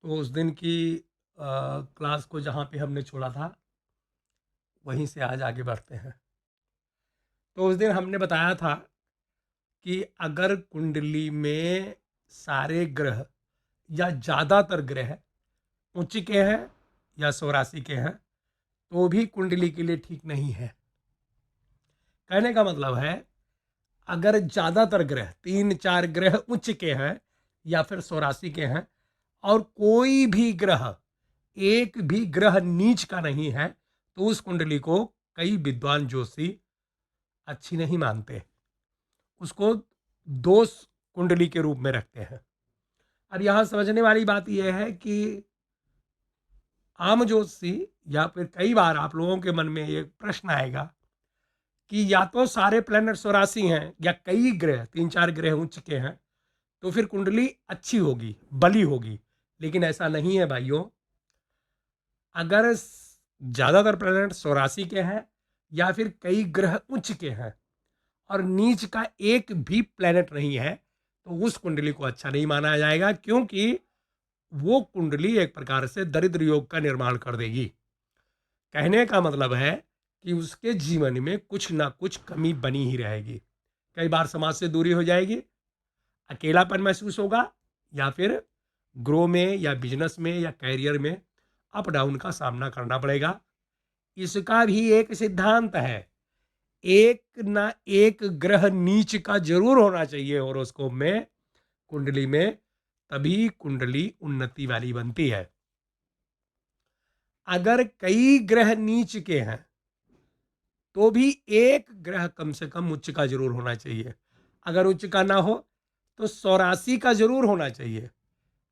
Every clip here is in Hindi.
तो उस दिन की क्लास को जहाँ पे हमने छोड़ा था वहीं से आज आगे बढ़ते हैं। तो उस दिन हमने बताया था कि अगर कुंडली में सारे ग्रह या ज़्यादातर ग्रह उच्च के हैं या स्वराशि के हैं तो भी कुंडली के लिए ठीक नहीं है। कहने का मतलब है अगर ज़्यादातर ग्रह 3-4 ग्रह उच्च के हैं या फिर स्वराशि के हैं और कोई भी ग्रह एक भी ग्रह नीच का नहीं है तो उस कुंडली को कई विद्वान ज्योतिषी अच्छी नहीं मानते, उसको दोष कुंडली के रूप में रखते हैं। अब यहां समझने वाली बात यह है कि आम ज्योतिषी या फिर कई बार आप लोगों के मन में एक प्रश्न आएगा कि या तो सारे प्लैनेट स्वराशि हैं या कई ग्रह 3-4 ग्रह उच्च के हैं तो फिर कुंडली अच्छी होगी, बली होगी। लेकिन ऐसा नहीं है भाइयों। अगर ज्यादातर प्लैनेट स्वराशि के हैं या फिर कई ग्रह उच्च के हैं और नीच का एक भी प्लैनेट नहीं है तो उस कुंडली को अच्छा नहीं माना जाएगा, क्योंकि वो कुंडली एक प्रकार से दरिद्र योग का निर्माण कर देगी। कहने का मतलब है कि उसके जीवन में कुछ ना कुछ कमी बनी ही रहेगी। कई बार समाज से दूरी हो जाएगी, अकेलापन महसूस होगा, या फिर ग्रो में या बिजनेस में या कैरियर में अप डाउन का सामना करना पड़ेगा। इसका भी एक सिद्धांत है, एक ना एक ग्रह नीच का जरूर होना चाहिए हॉरोस्कोप में, कुंडली में, तभी कुंडली उन्नति वाली बनती है। अगर कई ग्रह नीच के हैं तो भी एक ग्रह कम से कम उच्च का जरूर होना चाहिए। अगर उच्च का ना हो तो स्वराशि का जरूर होना चाहिए,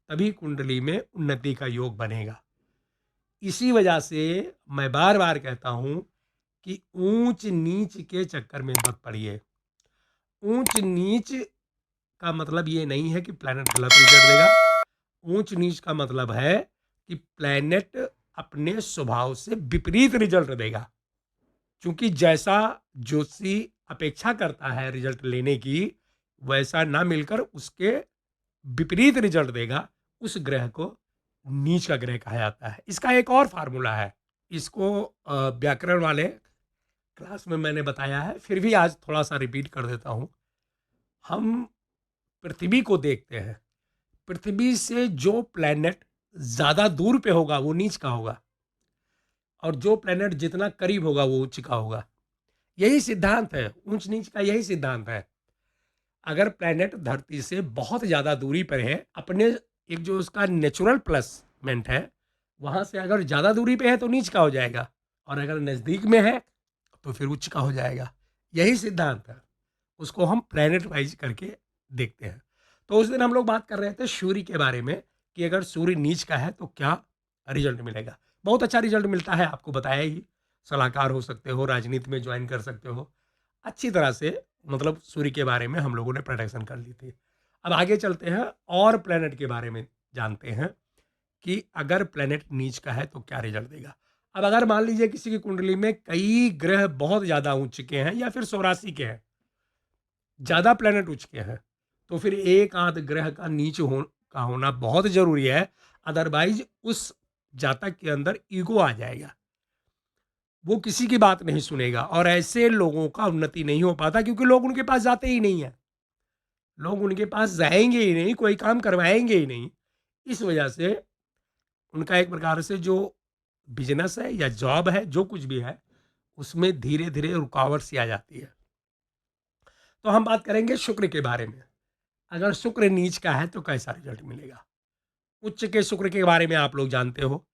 तभी कुंडली में उन्नति का योग बनेगा। इसी वजह से मैं बार बार कहता हूं कि ऊंच नीच के चक्कर में मत पड़िए। ऊंच नीच का मतलब ये नहीं है कि प्लैनेट गलत रिजल्ट देगा। ऊंच नीच का मतलब है कि प्लैनेट अपने स्वभाव से विपरीत रिजल्ट देगा। क्योंकि जैसा ज्योतिषी अपेक्षा करता है रिजल्ट लेने की, वैसा ना मिलकर उसके विपरीत रिजल्ट देगा, उस ग्रह को नीच का ग्रह कहा जाता है। इसका एक और फार्मूला है, इसको व्याकरण वाले क्लास में मैंने बताया है, फिर भी आज थोड़ा सा रिपीट कर देता हूं। हम पृथ्वी को देखते हैं, पृथ्वी से जो प्लैनेट ज्यादा दूर पे होगा वो नीच का होगा, और जो प्लैनेट जितना करीब होगा वो उच्च का होगा। यही सिद्धांत है, ऊंच नीच का यही सिद्धांत है। अगर प्लैनेट धरती से बहुत ज़्यादा दूरी पर है, अपने एक जो उसका नेचुरल प्लेसमेंट है वहाँ से अगर ज़्यादा दूरी पे है तो नीच का हो जाएगा, और अगर नज़दीक में है तो फिर उच्च का हो जाएगा। यही सिद्धांत है, उसको हम प्लैनेट वाइज करके देखते हैं। तो उस दिन हम लोग बात कर रहे थे सूर्य के बारे में कि अगर सूर्य नीच का है तो क्या रिजल्ट मिलेगा। बहुत अच्छा रिजल्ट मिलता है, आपको बताया ही। सलाहकार हो सकते हो, राजनीति में ज्वाइन कर सकते हो, अच्छी तरह से मतलब सूर्य के बारे में हम लोगों ने प्रोडक्शन कर ली थी। अब आगे चलते हैं और प्लेनेट के बारे में जानते हैं कि अगर प्लेनेट नीच का है तो क्या रिजल्ट देगा। अब अगर मान लीजिए किसी की कुंडली में कई ग्रह बहुत ज़्यादा उच्च के हैं या फिर स्वराशि के हैं, ज़्यादा प्लेनेट उच्च के हैं, तो फिर एक आध ग्रह का नीच का होना बहुत ज़रूरी है। अदरवाइज उस जातक के अंदर ईगो आ जाएगा, वो किसी की बात नहीं सुनेगा, और ऐसे लोगों का उन्नति नहीं हो पाता क्योंकि लोग उनके पास जाते ही नहीं है, लोग उनके पास जाएंगे ही नहीं, कोई काम करवाएंगे ही नहीं। इस वजह से उनका एक प्रकार से जो बिजनेस है या जॉब है, जो कुछ भी है, उसमें धीरे धीरे रुकावट सी आ जाती है। तो हम बात करेंगे शुक्र के बारे में। अगर शुक्र नीच का है तो कैसा रिजल्ट मिलेगा। उच्च के शुक्र के बारे में आप लोग जानते हो,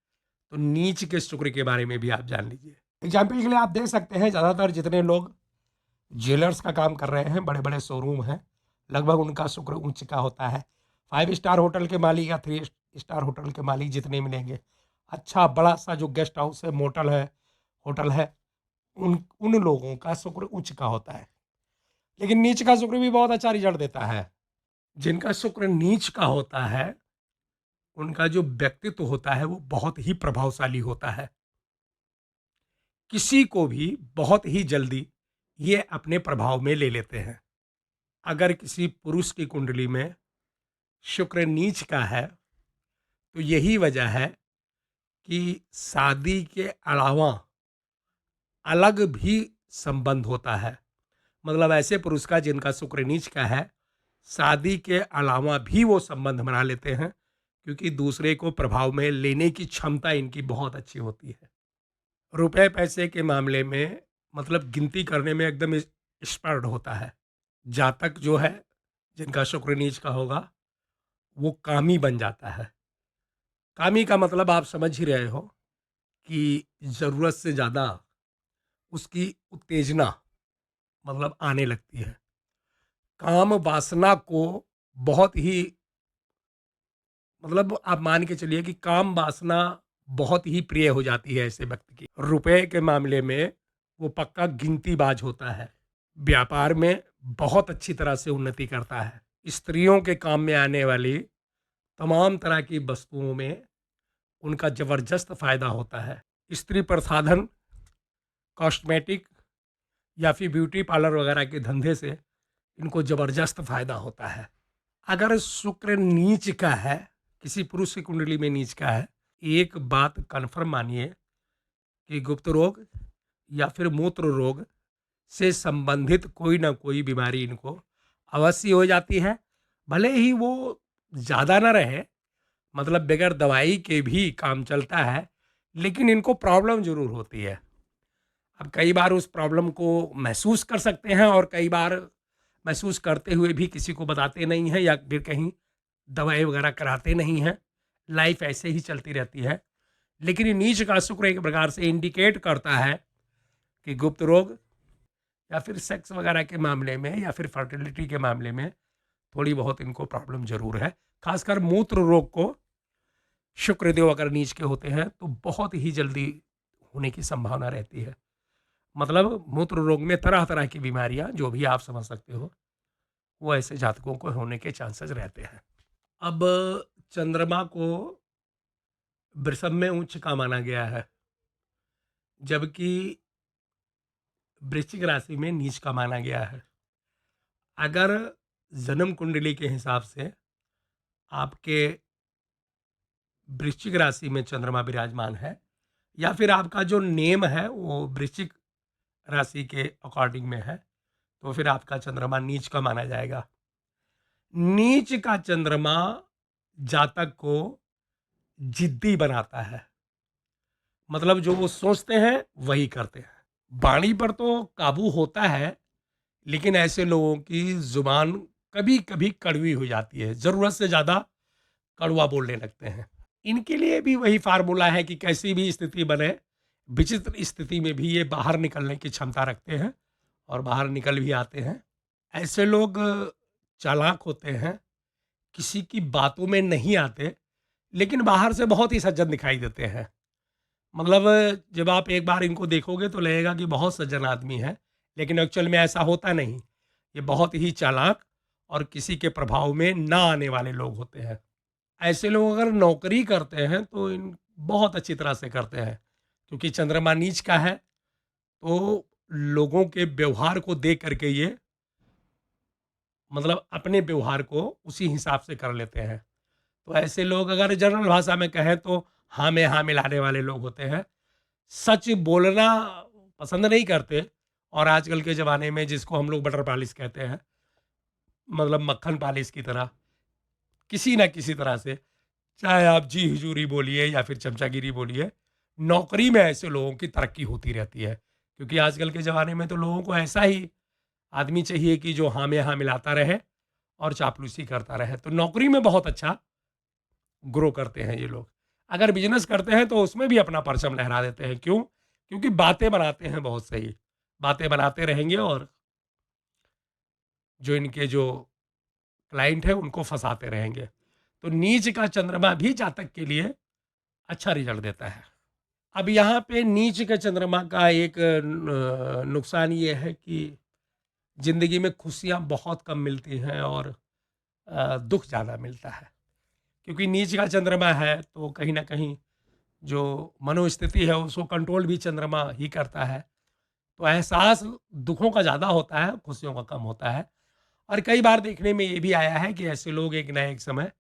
तो नीच के शुक्र के बारे में भी आप जान लीजिए। एग्जाम्पल के लिए आप देख सकते हैं, ज़्यादातर जितने लोग ज्वेलर्स का काम कर रहे हैं, बड़े बड़े शोरूम हैं, लगभग उनका शुक्र उच्च का होता है। 5 स्टार होटल के मालिक या 3 स्टार होटल के मालिक जितने मिलेंगे, अच्छा बड़ा सा जो गेस्ट हाउस है, मोटल है, होटल है, उन उन लोगों का शुक्र उच्च का होता है। लेकिन नीच का शुक्र भी बहुत अच्छा रिजल्ट देता है। जिनका शुक्र नीच का होता है उनका जो व्यक्तित्व होता है वो बहुत ही प्रभावशाली होता है। किसी को भी बहुत ही जल्दी ये अपने प्रभाव में ले लेते हैं। अगर किसी पुरुष की कुंडली में शुक्र नीच का है तो यही वजह है कि शादी के अलावा अलग भी संबंध होता है। मतलब ऐसे पुरुष का जिनका शुक्र नीच का है, शादी के अलावा भी वो संबंध बना लेते हैं, क्योंकि दूसरे को प्रभाव में लेने की क्षमता इनकी बहुत अच्छी होती है। रुपए पैसे के मामले में मतलब गिनती करने में एकदम एक्सपर्ट होता है। जातक जो है, जिनका शुक्र नीच का होगा, वो कामी बन जाता है। कामी का मतलब आप समझ ही रहे हो कि ज़रूरत से ज़्यादा उसकी उत्तेजना मतलब आने लगती है। काम वासना को बहुत ही मतलब आप मान के चलिए कि काम वासना बहुत ही प्रिय हो जाती है ऐसे व्यक्ति की। रुपए के मामले में वो पक्का गिनतीबाज होता है। व्यापार में बहुत अच्छी तरह से उन्नति करता है। स्त्रियों के काम में आने वाली तमाम तरह की वस्तुओं में उनका जबरदस्त फायदा होता है। स्त्री प्रसाधन, कॉस्मेटिक या फिर ब्यूटी पार्लर वगैरह के धंधे से इनको जबरदस्त फायदा होता है। अगर शुक्र नीच का है, किसी पुरुष की कुंडली में नीच का है, एक बात कन्फर्म मानिए कि गुप्त रोग या फिर मूत्र रोग से संबंधित कोई ना कोई बीमारी इनको अवश्य हो जाती है। भले ही वो ज़्यादा ना रहे, मतलब बगैर दवाई के भी काम चलता है, लेकिन इनको प्रॉब्लम ज़रूर होती है। अब कई बार उस प्रॉब्लम को महसूस कर सकते हैं और कई बार महसूस करते हुए भी किसी को बताते नहीं हैं या फिर कहीं दवाई वगैरह कराते नहीं हैं। लाइफ ऐसे ही चलती रहती है। लेकिन ये नीच का शुक्र एक प्रकार से इंडिकेट करता है कि गुप्त रोग या फिर सेक्स वगैरह के मामले में या फिर फर्टिलिटी के मामले में थोड़ी बहुत इनको प्रॉब्लम जरूर है। खासकर मूत्र रोग को शुक्रदेव अगर नीच के होते हैं तो बहुत ही जल्दी होने की संभावना रहती है। मतलब मूत्र रोग में तरह तरह की बीमारियां जो भी आप समझ सकते हो, वो ऐसे जातकों को होने के चांसेस रहते हैं। अब चंद्रमा को वृषभ में उच्च का माना गया है, जबकि वृश्चिक राशि में नीच का माना गया है। अगर जन्म कुंडली के हिसाब से आपके वृश्चिक राशि में चंद्रमा विराजमान है या फिर आपका जो नेम है वो वृश्चिक राशि के अकॉर्डिंग में है, तो फिर आपका चंद्रमा नीच का माना जाएगा। नीच का चंद्रमा जातक को जिद्दी बनाता है। मतलब जो वो सोचते हैं वही करते हैं। वाणी पर तो काबू होता है, लेकिन ऐसे लोगों की जुबान कभी कभी कड़वी हो जाती है, जरूरत से ज्यादा कड़वा बोलने लगते हैं। इनके लिए भी वही फार्मूला है कि कैसी भी स्थिति बने, विचित्र स्थिति में भी ये बाहर निकलने की क्षमता रखते हैं और बाहर निकल भी आते हैं। ऐसे लोग चालाक होते हैं, किसी की बातों में नहीं आते, लेकिन बाहर से बहुत ही सज्जन दिखाई देते हैं। मतलब जब आप एक बार इनको देखोगे तो लगेगा कि बहुत सज्जन आदमी है, लेकिन एक्चुअल में ऐसा होता नहीं। ये बहुत ही चालाक और किसी के प्रभाव में ना आने वाले लोग होते हैं। ऐसे लोग अगर नौकरी करते हैं तो इन बहुत अच्छी तरह से करते हैं, क्योंकि चंद्रमा नीच का है, तो लोगों के व्यवहार को देख करके ये मतलब अपने व्यवहार को उसी हिसाब से कर लेते हैं। तो ऐसे लोग अगर जनरल भाषा में कहें तो हाँ में हाँ मिलाने वाले लोग होते हैं। सच बोलना पसंद नहीं करते, और आजकल के ज़माने में जिसको हम लोग बटर पॉलिश कहते हैं, मतलब मक्खन पॉलिश की तरह किसी ना किसी तरह से, चाहे आप जी हुजूरी बोलिए या फिर चमचागिरी बोलिए, नौकरी में ऐसे लोगों की तरक्की होती रहती है। क्योंकि आजकल के ज़माने में तो लोगों को ऐसा ही आदमी चाहिए कि जो हाँ में हाँ मिलाता रहे और चापलूसी करता रहे। तो नौकरी में बहुत अच्छा ग्रो करते हैं ये लोग। अगर बिजनेस करते हैं तो उसमें भी अपना परचम लहरा देते हैं। क्यों? क्योंकि बातें बनाते हैं बहुत सही, बातें बनाते रहेंगे और जो इनके जो क्लाइंट है उनको फंसाते रहेंगे। तो नीच का चंद्रमा भी जातक के लिए अच्छा रिजल्ट देता है। अब यहाँ पे नीच के चंद्रमा का एक नुकसान ये है कि जिंदगी में खुशियाँ बहुत कम मिलती हैं और दुख ज़्यादा मिलता है। क्योंकि नीच का चंद्रमा है तो कहीं ना कहीं जो मनोस्थिति है उसको कंट्रोल भी चंद्रमा ही करता है। तो एहसास दुखों का ज़्यादा होता है, खुशियों का कम होता है। और कई बार देखने में ये भी आया है कि ऐसे लोग एक ना एक समय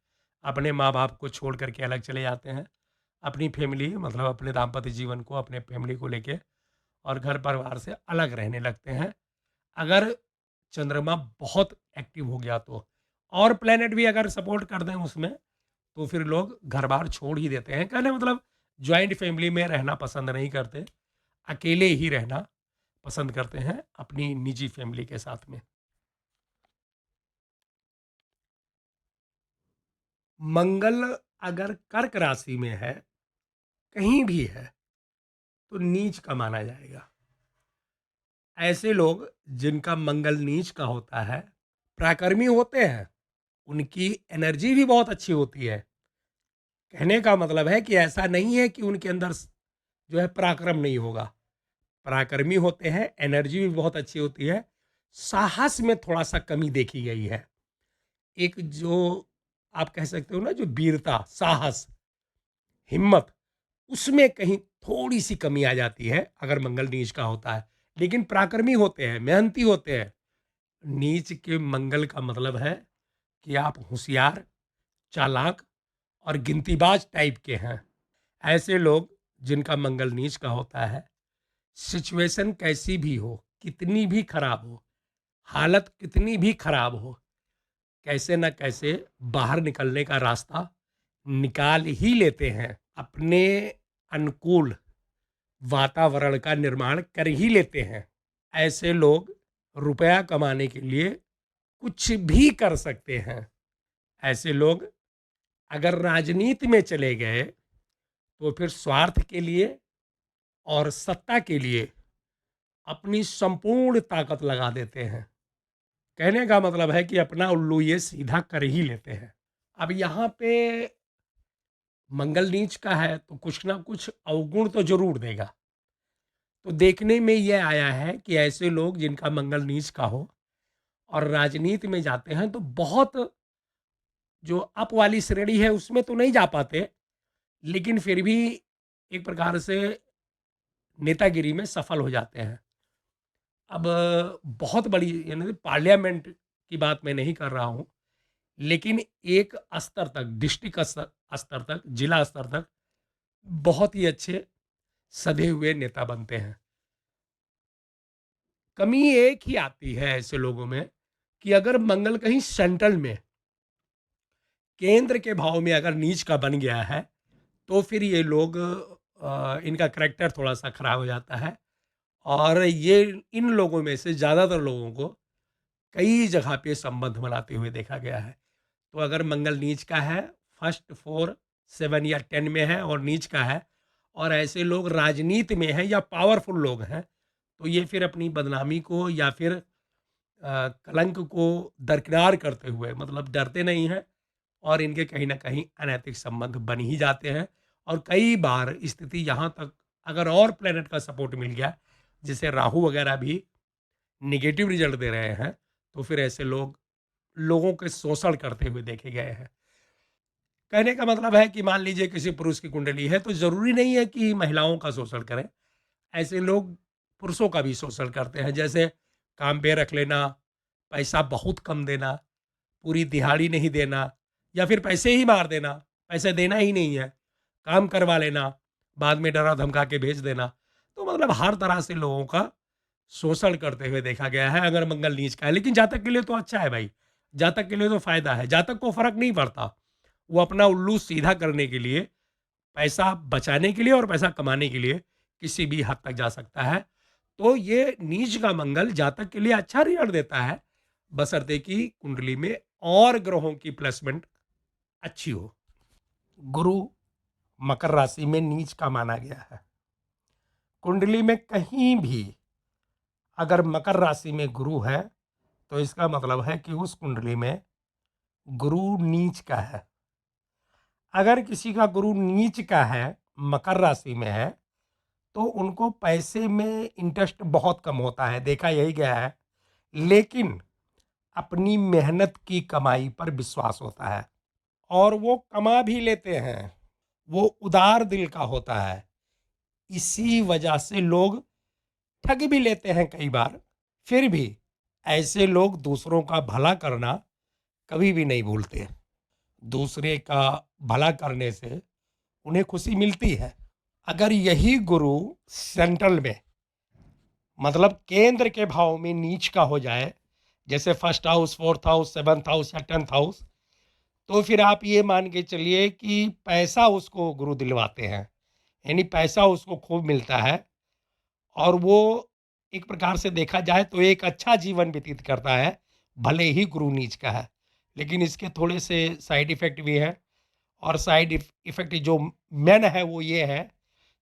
अपने माँ बाप को छोड़ करके अलग चले जाते हैं, अपनी फैमिली मतलब अपने दाम्पत्य जीवन को, अपने फैमिली को लेके और घर परिवार से अलग रहने लगते हैं। अगर चंद्रमा बहुत एक्टिव हो गया तो, और प्लेनेट भी अगर सपोर्ट कर दें उसमें, तो फिर लोग घर बार छोड़ ही देते हैं। कहने मतलब जॉइंट फैमिली में रहना पसंद नहीं करते, अकेले ही रहना पसंद करते हैं अपनी निजी फैमिली के साथ में। मंगल अगर कर्क राशि में है, कहीं भी है, तो नीच का माना जाएगा। ऐसे लोग जिनका मंगल नीच का होता है, पराक्रमी होते हैं, उनकी एनर्जी भी बहुत अच्छी होती है। कहने का मतलब है कि ऐसा नहीं है कि उनके अंदर जो है पराक्रम नहीं होगा, पराक्रमी होते हैं, एनर्जी भी बहुत अच्छी होती है। साहस में थोड़ा सा कमी देखी गई है। एक जो आप कह सकते हो ना, जो वीरता, साहस, हिम्मत, उसमें कहीं थोड़ी सी कमी आ जाती है अगर मंगल नीच का होता है। लेकिन पराक्रमी होते हैं, मेहनती होते हैं। नीच के मंगल का मतलब है कि आप होशियार, चालाक और गिनतीबाज टाइप के हैं। ऐसे लोग जिनका मंगल नीच का होता है, सिचुएशन कैसी भी हो, कितनी भी खराब हो, हालत कितनी भी खराब हो, कैसे न कैसे बाहर निकलने का रास्ता निकाल ही लेते हैं। अपने अनुकूल वातावरण का निर्माण कर ही लेते हैं। ऐसे लोग रुपया कमाने के लिए कुछ भी कर सकते हैं। ऐसे लोग अगर राजनीति में चले गए, तो फिर स्वार्थ के लिए और सत्ता के लिए अपनी संपूर्ण ताकत लगा देते हैं। कहने का मतलब है कि अपना उल्लू ये सीधा कर ही लेते हैं। अब यहाँ पे मंगल नीच का है तो कुछ ना कुछ अवगुण तो जरूर देगा। तो देखने में यह आया है कि ऐसे लोग जिनका मंगल नीच का हो और राजनीति में जाते हैं, तो बहुत जो अप वाली श्रेणी है उसमें तो नहीं जा पाते, लेकिन फिर भी एक प्रकार से नेतागिरी में सफल हो जाते हैं। अब बहुत बड़ी यानी पार्लियामेंट की बात मैं नहीं कर रहा हूँ, लेकिन एक स्तर तक, डिस्ट्रिक्ट स्तर स्तर तक, जिला स्तर तक बहुत ही अच्छे सधे हुए नेता बनते हैं। कमी एक ही आती है ऐसे लोगों में कि अगर मंगल कहीं सेंट्रल में, केंद्र के भाव में अगर नीच का बन गया है, तो फिर ये लोग इनका करैक्टर थोड़ा सा खराब हो जाता है। और ये इन लोगों में से ज़्यादातर लोगों को कई जगह पे संबंध बनाते हुए देखा गया है। तो अगर मंगल नीच का है, फर्स्ट 4, 7 या 10 में है और नीच का है, और ऐसे लोग राजनीति में हैं या पावरफुल लोग हैं, तो ये फिर अपनी बदनामी को या फिर कलंक को दरकिनार करते हुए, मतलब डरते नहीं हैं, और इनके कहीं ना कहीं अनैतिक संबंध बन ही जाते हैं। और कई बार स्थिति यहाँ तक, अगर और प्लेनेट का सपोर्ट मिल गया, जैसे राहु वगैरह भी निगेटिव रिजल्ट दे रहे हैं, तो फिर ऐसे लोग लोगों के शोषण करते हुए देखे गए हैं। कहने का मतलब है कि मान लीजिए किसी पुरुष की कुंडली है, तो ज़रूरी नहीं है कि महिलाओं का शोषण करें। ऐसे लोग पुरुषों का भी शोषण करते हैं, जैसे काम पे रख लेना, पैसा बहुत कम देना, पूरी दिहाड़ी नहीं देना, या फिर पैसे ही मार देना, पैसे देना ही नहीं है, काम करवा लेना, बाद में डरा धमका के भेज देना। तो मतलब हर तरह से लोगों का शोषण करते हुए देखा गया है अगर मंगल नीच का है। लेकिन जातक के लिए तो अच्छा है भाई, जातक के लिए तो फायदा है, जातक को फर्क नहीं पड़ता। वो अपना उल्लू सीधा करने के लिए, पैसा बचाने के लिए और पैसा कमाने के लिए किसी भी हद तक जा सकता है। तो ये नीच का मंगल जातक के लिए अच्छा रिजल्ट देता है, बशर्ते कि कुंडली में और ग्रहों की प्लेसमेंट अच्छी हो। गुरु मकर राशि में नीच का माना गया है। कुंडली में कहीं भी अगर मकर राशि में गुरु है, तो इसका मतलब है कि उस कुंडली में गुरु नीच का है। अगर किसी का गुरु नीच का है, मकर राशि में है, तो उनको पैसे में इंटरेस्ट बहुत कम होता है, देखा यही गया है। लेकिन अपनी मेहनत की कमाई पर विश्वास होता है और वो कमा भी लेते हैं। वो उदार दिल का होता है, इसी वजह से लोग ठग भी लेते हैं कई बार। फिर भी ऐसे लोग दूसरों का भला करना कभी भी नहीं भूलते। दूसरे का भला करने से उन्हें खुशी मिलती है। अगर यही गुरु सेंट्रल में, मतलब केंद्र के भाव में नीच का हो जाए, जैसे first house, fourth house, seventh house या टेंथ हाउस, तो फिर आप ये मान के चलिए कि पैसा उसको गुरु दिलवाते हैं, यानी पैसा उसको खूब मिलता है, और वो एक प्रकार से देखा जाए तो एक अच्छा जीवन व्यतीत करता है, भले ही गुरु नीच का है। लेकिन इसके थोड़े से साइड इफ़ेक्ट भी हैं, और साइड इफ़ेक्ट जो मेन है वो ये है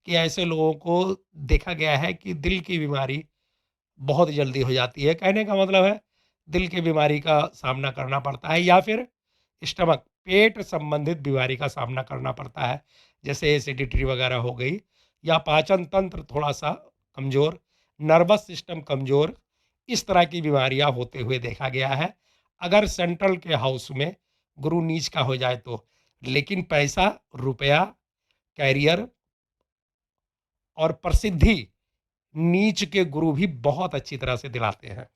कि ऐसे लोगों को देखा गया है कि दिल की बीमारी बहुत जल्दी हो जाती है। कहने का मतलब है दिल की बीमारी का सामना करना पड़ता है, या फिर स्टमक, पेट संबंधित बीमारी का सामना करना पड़ता है, जैसे एसिडिटी वगैरह हो गई, या पाचन तंत्र थोड़ा-सा कमज़ोर, नर्वस सिस्टम कमज़ोर, इस तरह की बीमारियाँ होते हुए देखा गया है, अगर सेंट्रल के हाउस में गुरु नीच का हो जाए तो। लेकिन पैसा, रुपया, करियर और प्रसिद्धि नीच के गुरु भी बहुत अच्छी तरह से दिलाते हैं।